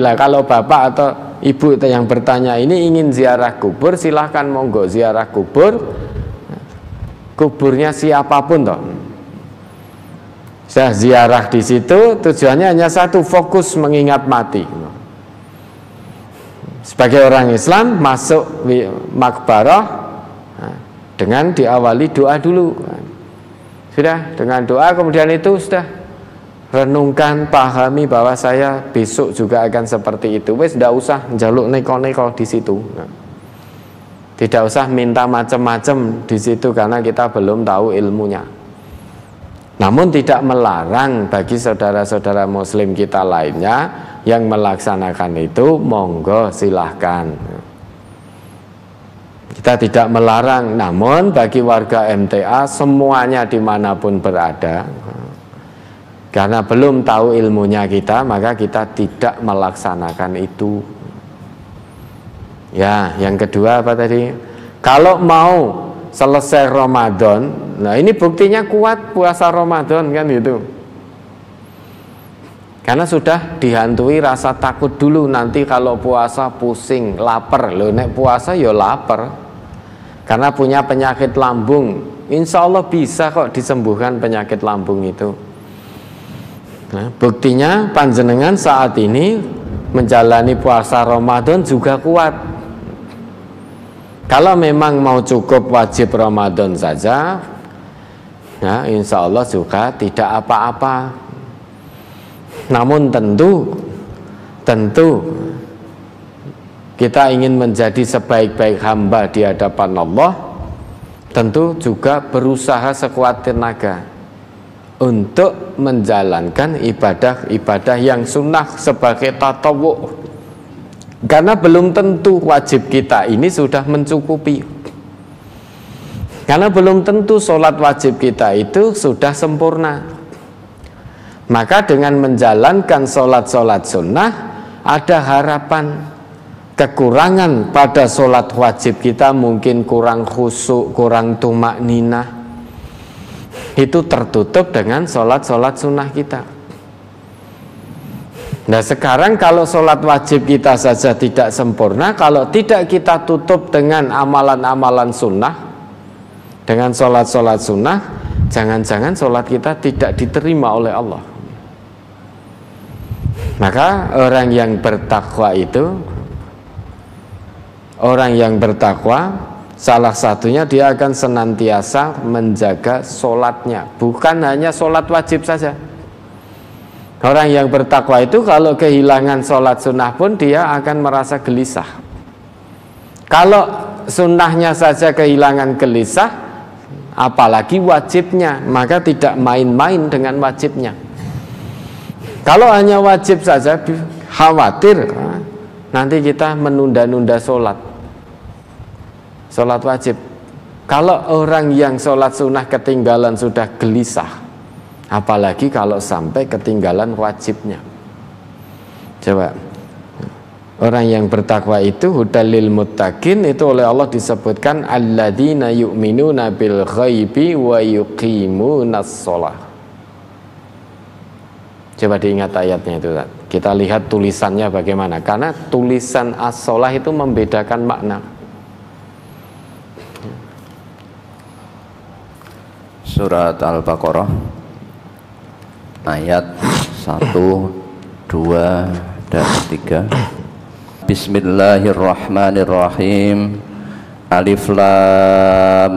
Lah kalau bapak atau ibu yang bertanya ini ingin ziarah kubur, silahkan monggo ziarah kubur. Kuburnya siapapun toh. Saya ziarah di situ tujuannya hanya satu, fokus mengingat mati. Sebagai orang Islam masuk makbarah dengan diawali doa dulu. Sudah dengan doa kemudian itu sudah renungkan, pahami bahwa saya besok juga akan seperti itu. Wes tidak usah njaluk neko-neko di situ. Tidak usah minta macam-macam di situ karena kita belum tahu ilmunya. Namun tidak melarang bagi saudara-saudara muslim kita lainnya yang melaksanakan itu, monggo silahkan. Kita tidak melarang, namun bagi warga MTA semuanya dimanapun berada, karena belum tahu ilmunya kita, maka kita tidak melaksanakan itu. Ya, yang kedua apa tadi? Kalau mau selesai Ramadan, nah ini buktinya kuat puasa Ramadan kan gitu. Karena sudah dihantui rasa takut dulu, nanti kalau puasa pusing, lapar. Loh, nek puasa ya lapar. Karena punya penyakit lambung, insya Allah bisa kok disembuhkan penyakit lambung itu. Nah, buktinya panjenengan saat ini menjalani puasa Ramadan juga kuat. Kalau memang mau cukup wajib Ramadan saja, nah, insya Allah juga tidak apa-apa. Namun tentu kita ingin menjadi sebaik-baik hamba di hadapan Allah, tentu juga berusaha sekuat tenaga untuk menjalankan ibadah-ibadah yang sunnah sebagai tatawu. Karena belum tentu wajib kita ini sudah mencukupi. Karena belum tentu sholat wajib kita itu sudah sempurna. Maka dengan menjalankan sholat-sholat sunnah, ada harapan kekurangan pada sholat wajib kita, mungkin kurang khusyuk, kurang tumak ninah, itu tertutup dengan sholat-sholat sunnah kita. Nah sekarang kalau sholat wajib kita saja tidak sempurna, kalau tidak kita tutup dengan amalan-amalan sunnah, dengan sholat-sholat sunnah, jangan-jangan sholat kita tidak diterima oleh Allah. Maka orang yang bertakwa itu, orang yang bertakwa salah satunya dia akan senantiasa menjaga sholatnya, bukan hanya sholat wajib saja. Orang yang bertakwa itu kalau kehilangan sholat sunnah pun dia akan merasa gelisah. Kalau sunnahnya saja kehilangan gelisah, apalagi wajibnya, maka tidak main-main dengan wajibnya. Kalau hanya wajib saja, khawatir nanti kita menunda-nunda sholat wajib. Kalau orang yang sholat sunnah ketinggalan sudah gelisah, apalagi kalau sampai ketinggalan wajibnya. Coba, orang yang bertakwa itu hudalil muttaqin, itu oleh Allah disebutkan alladzina yu'minuna bil ghaibi wa yuqimunas shalah. Coba diingat ayatnya itu. Kita lihat tulisannya bagaimana. Karena tulisan as-shalah itu membedakan makna. Surat Al-Baqarah ayat 1, 2, dan 3. Bismillahirrahmanirrahim. Alif lam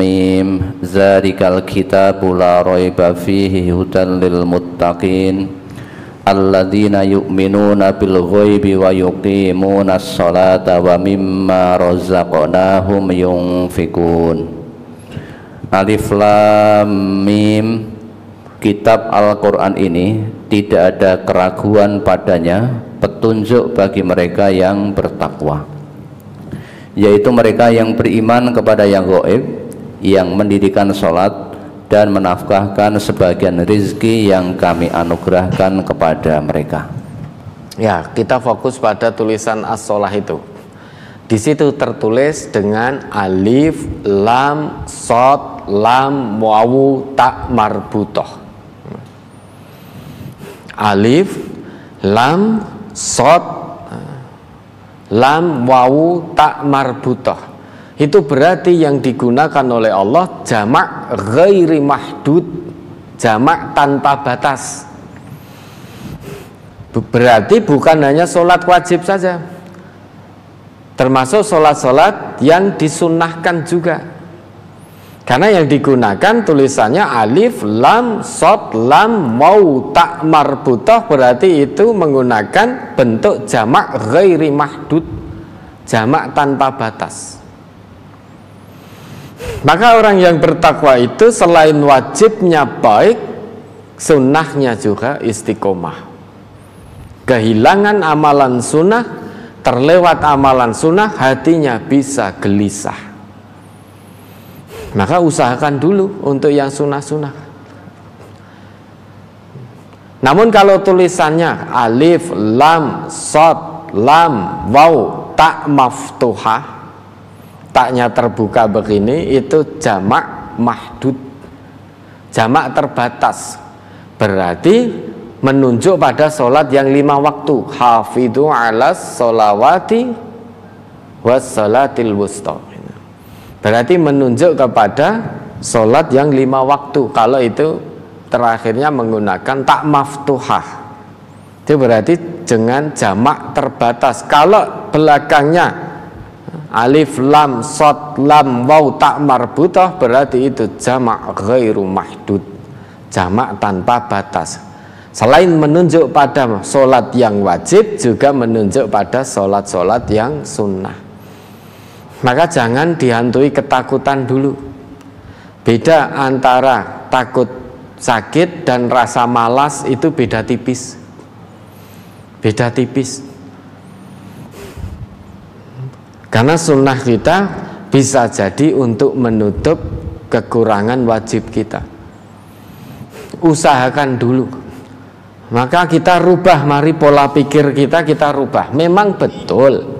mim, zalikal kitabu la raiba fihi hudan lil muttaqin alladzina yu'minuna bil ghaibi wa yuqimunas sholata wa mimma razaqnahum yunfikun. Alif lam mim, kitab Al-Quran ini tidak ada keraguan padanya, petunjuk bagi mereka yang bertakwa, yaitu mereka yang beriman kepada yang gaib, yang mendirikan sholat dan menafkahkan sebagian rizki yang kami anugerahkan kepada mereka. Ya, kita fokus pada tulisan as-shalah itu. Di situ tertulis dengan alif, lam, shad, lam, wawu, ta marbutoh. Alif, lam, sod, lam, wawu, tak marbutah. Itu berarti yang digunakan oleh Allah jamak ghairi mahdud, jamak tanpa batas. Berarti bukan hanya sholat wajib saja, termasuk sholat-sholat yang disunnahkan juga. Karena yang digunakan tulisannya alif, lam, sod, lam, waw, tak marbutah, berarti itu menggunakan bentuk jamak ghairi mahdud, jamak tanpa batas. Maka orang yang bertakwa itu selain wajibnya baik, sunnahnya juga istiqomah. Kehilangan amalan sunnah, terlewat amalan sunnah, hatinya bisa gelisah. Maka usahakan dulu untuk yang sunnah-sunnah. Namun kalau tulisannya alif, lam, sod, lam, waw, tak maftuhah, taknya terbuka begini, itu jamak mahdud, jamak terbatas. Berarti menunjuk pada sholat yang 5 waktu. Hafidhu alas sholawati wassalatil wusta. Berarti menunjuk kepada sholat yang 5 waktu. Kalau itu terakhirnya menggunakan tak maftuhah, itu berarti dengan jamak terbatas. Kalau belakangnya alif, lam, sod, lam, waw, tak marbutah, berarti itu jamak ghairu mahdud, jamak tanpa batas. Selain menunjuk pada sholat yang wajib, juga menunjuk pada sholat-sholat yang sunnah. Maka jangan dihantui ketakutan dulu. Beda antara takut sakit dan rasa malas itu beda tipis. Beda tipis. Karena sunnah kita bisa jadi untuk menutup kekurangan wajib kita. Usahakan dulu. Maka kita rubah, mari pola pikir kita rubah. Memang betul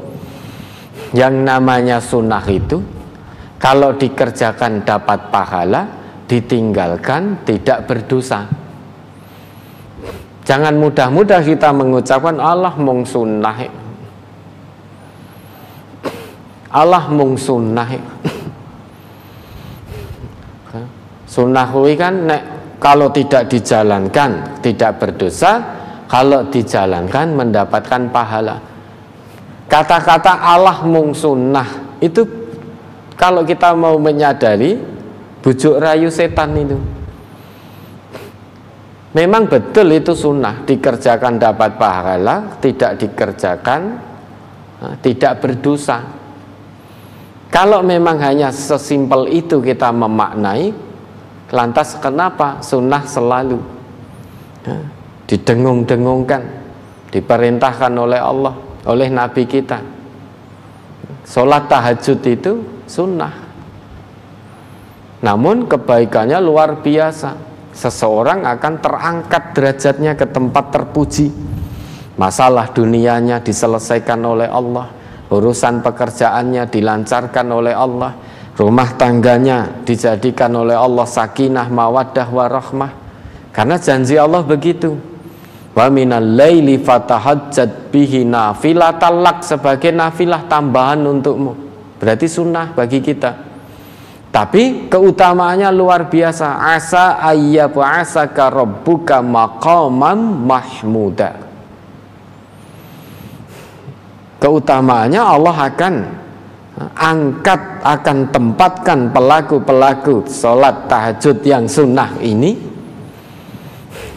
yang namanya sunnah itu kalau dikerjakan dapat pahala, ditinggalkan tidak berdosa. Jangan mudah-mudah kita mengucapkan Allah mung sunnah, Allah mung sunnah. Sunnah kuwi kan nek kalau tidak dijalankan tidak berdosa, kalau dijalankan mendapatkan pahala. Kata-kata Allah mung sunnah itu kalau kita mau menyadari bujuk rayu setan itu. Memang betul itu sunnah, dikerjakan dapat pahala, tidak dikerjakan tidak berdosa. Kalau memang hanya sesimpel itu kita memaknai, lantas kenapa sunnah selalu didengung-dengungkan, diperintahkan oleh Allah, oleh Nabi kita? Sholat tahajud itu sunnah, namun kebaikannya luar biasa. Seseorang akan terangkat derajatnya ke tempat terpuji. Masalah dunianya diselesaikan oleh Allah, urusan pekerjaannya dilancarkan oleh Allah, rumah tangganya dijadikan oleh Allah sakinah, mawaddah, warahmah. Karena janji Allah begitu. Wa minal laili fatahajjat bihi nafilatan lak, sebagai nafilah tambahan untukmu. Berarti sunnah bagi kita. Tapi keutamaannya luar biasa. Asa ayyab'asaka rabbuka maqaman mahmuda. Keutamaannya Allah akan angkat, akan tempatkan pelaku-pelaku sholat tahajud yang sunnah ini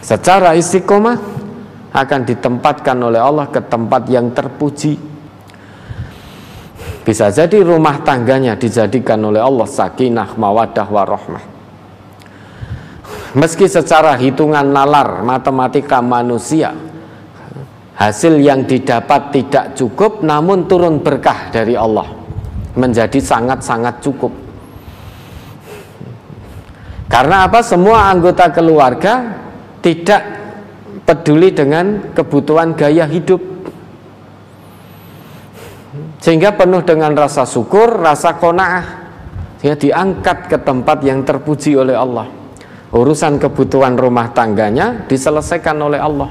secara istiqomah, akan ditempatkan oleh Allah ke tempat yang terpuji. Bisa jadi rumah tangganya dijadikan oleh Allah sakinah, mawaddah, warahmah. Meski secara hitungan nalar matematika manusia hasil yang didapat tidak cukup, namun turun berkah dari Allah menjadi sangat-sangat cukup. Karena apa? Semua anggota keluarga tidak peduli dengan kebutuhan gaya hidup, sehingga penuh dengan rasa syukur, rasa qanaah, sehingga diangkat ke tempat yang terpuji oleh Allah. Urusan kebutuhan rumah tangganya diselesaikan oleh Allah.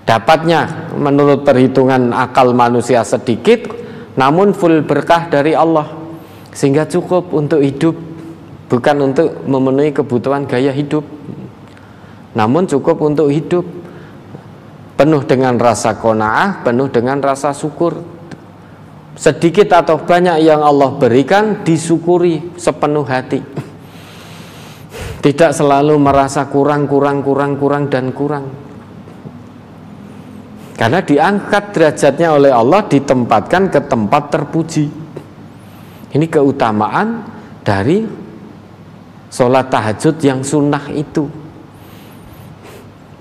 Dapatnya menurut perhitungan akal manusia sedikit, namun full berkah dari Allah, sehingga cukup untuk hidup, bukan untuk memenuhi kebutuhan gaya hidup, namun cukup untuk hidup, penuh dengan rasa qanaah, penuh dengan rasa syukur. Sedikit atau banyak yang Allah berikan disyukuri sepenuh hati, tidak selalu merasa kurang dan kurang. Karena diangkat derajatnya oleh Allah, ditempatkan ke tempat terpuji. Ini keutamaan dari sholat tahajud yang sunnah itu.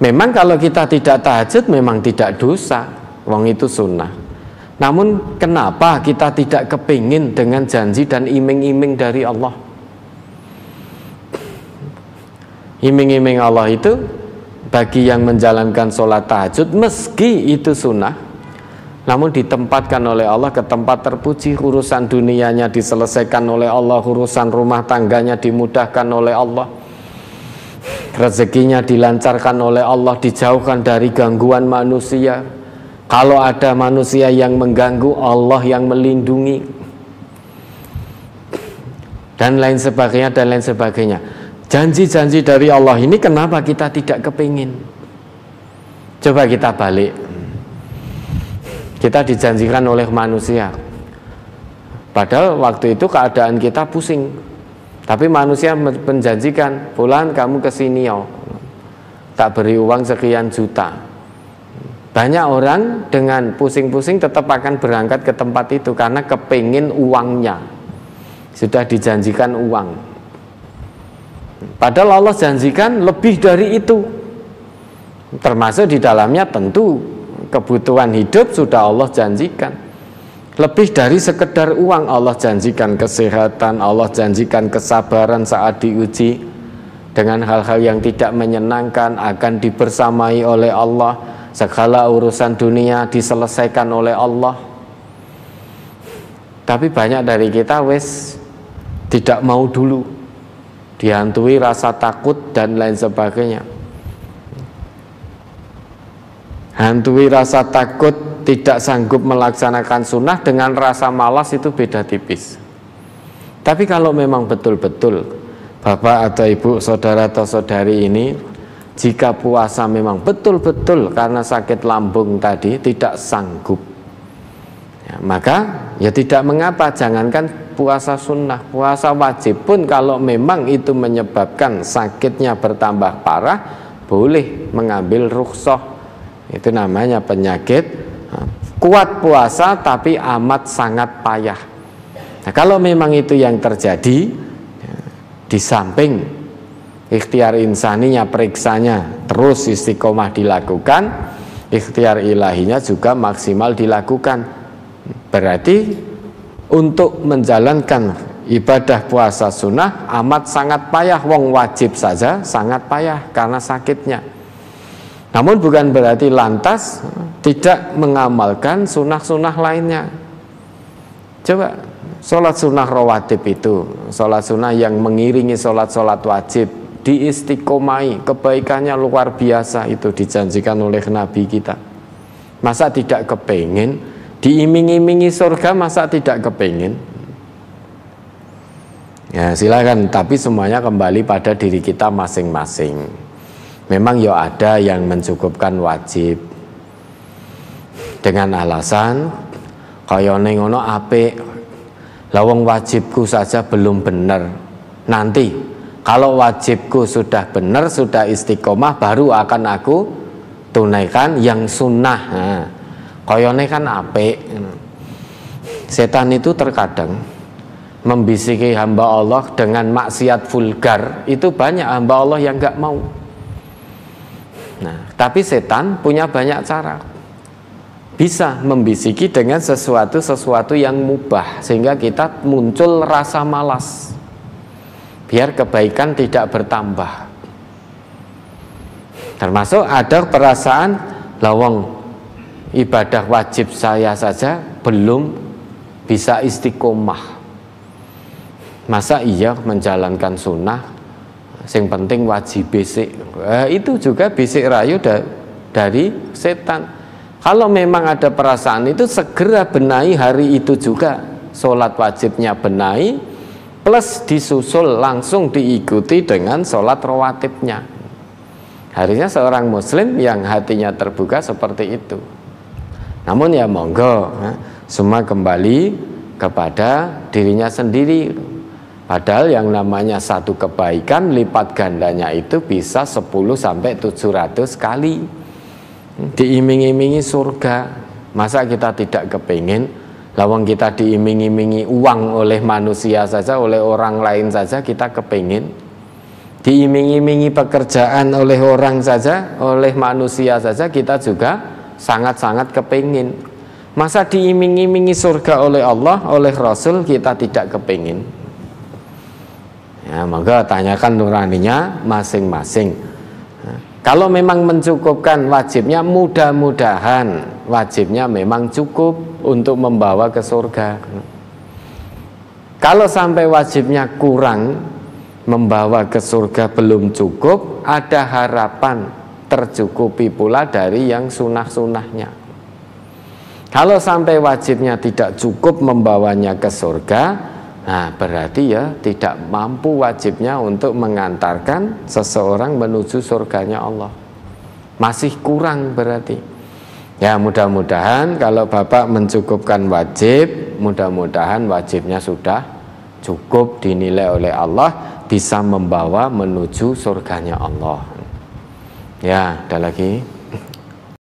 Memang kalau kita tidak tahajud memang tidak dosa, wong itu sunnah. Namun kenapa kita tidak kepingin dengan janji dan iming-iming dari Allah? Iming-iming Allah itu bagi yang menjalankan sholat tahajud, meski itu sunnah, namun ditempatkan oleh Allah ke tempat terpuji. Urusan dunianya diselesaikan oleh Allah, urusan rumah tangganya dimudahkan oleh Allah, rezekinya dilancarkan oleh Allah, dijauhkan dari gangguan manusia. Kalau ada manusia yang mengganggu, Allah yang melindungi, dan lain sebagainya. Janji-janji dari Allah ini kenapa kita tidak kepingin? Coba kita balik. Kita dijanjikan oleh manusia, padahal waktu itu keadaan kita pusing, tapi manusia menjanjikan, "Fulan, kamu kesini yo, tak beri uang sekian juta." Banyak orang dengan pusing-pusing tetap akan berangkat ke tempat itu karena kepingin uangnya, sudah dijanjikan uang. Padahal Allah janjikan lebih dari itu, termasuk di dalamnya tentu kebutuhan hidup sudah Allah janjikan. Lebih dari sekedar uang, Allah janjikan kesehatan, Allah janjikan kesabaran saat diuji dengan hal-hal yang tidak menyenangkan akan dibersamai oleh Allah, segala urusan dunia diselesaikan oleh Allah. Tapi banyak dari kita tidak mau dulu, dihantui rasa takut dan lain sebagainya. Hantui rasa takut, tidak sanggup melaksanakan sunnah dengan rasa malas, itu beda tipis. Tapi kalau memang betul-betul bapak atau ibu, saudara atau saudari ini, jika puasa memang betul-betul karena sakit lambung tadi tidak sanggup, ya, maka ya tidak mengapa. Jangankan puasa sunnah, puasa wajib pun kalau memang itu menyebabkan sakitnya bertambah parah, boleh mengambil rukhsah. Itu namanya penyakit kuat puasa tapi amat sangat payah. Nah, kalau memang itu yang terjadi, di samping ikhtiar insaninya, periksanya terus istiqomah dilakukan, ikhtiar ilahinya juga maksimal dilakukan. Berarti untuk menjalankan ibadah puasa sunnah amat sangat payah. Wong wajib saja sangat payah karena sakitnya. Namun bukan berarti lantas tidak mengamalkan sunnah-sunnah lainnya. Coba sholat sunnah rawatib itu, sholat sunnah yang mengiringi sholat-sholat wajib, diistiqomai, kebaikannya luar biasa, itu dijanjikan oleh Nabi kita. Masa tidak kepingin? Diiming-imingi surga, masa tidak kepingin? Ya silakan, tapi semuanya kembali pada diri kita masing-masing. Memang ya ada yang mencukupkan wajib dengan alasan kaya ngono apik, lawang wajibku saja belum benar. Nanti kalau wajibku sudah benar, sudah istiqomah, baru akan aku tunaikan yang sunnah. Nah, koyone kan apik. Setan itu terkadang membisiki hamba Allah dengan maksiat vulgar. Itu banyak hamba Allah yang gak mau. Nah, tapi setan punya banyak cara. Bisa membisiki dengan sesuatu yang mubah, sehingga kita muncul rasa malas, biar kebaikan tidak bertambah. Termasuk ada perasaan lawang ibadah wajib saya saja belum bisa istiqomah, masa iya menjalankan sunnah sing penting wajib basic. Itu juga basic rayu dari setan. Kalau memang ada perasaan itu, segera benahi hari itu juga. Sholat wajibnya benahi, plus disusul langsung diikuti dengan sholat rawatibnya. Harusnya seorang muslim yang hatinya terbuka seperti itu. Namun ya monggo, semua kembali kepada dirinya sendiri. Padahal yang namanya satu kebaikan lipat gandanya itu bisa 10-700 kali. Diiming-imingi surga, masa kita tidak kepingin? Lawang kita diiming-imingi uang oleh manusia saja, oleh orang lain saja kita kepingin. Diiming-imingi pekerjaan oleh orang saja, oleh manusia saja kita juga sangat-sangat kepingin. Masa diiming-imingi surga oleh Allah, oleh Rasul kita tidak kepingin? Ya, maka tanyakan nuraninya masing-masing. Kalau memang mencukupkan wajibnya, mudah-mudahan wajibnya memang cukup untuk membawa ke surga. Kalau sampai wajibnya kurang, membawa ke surga belum cukup, ada harapan tercukupi pula dari yang sunah-sunahnya. Kalau sampai wajibnya tidak cukup membawanya ke surga, nah berarti ya tidak mampu wajibnya untuk mengantarkan seseorang menuju surganya Allah. Masih kurang berarti. Ya mudah-mudahan kalau Bapak mencukupkan wajib, mudah-mudahan wajibnya sudah cukup dinilai oleh Allah, bisa membawa menuju surganya Allah. Ya, ada lagi.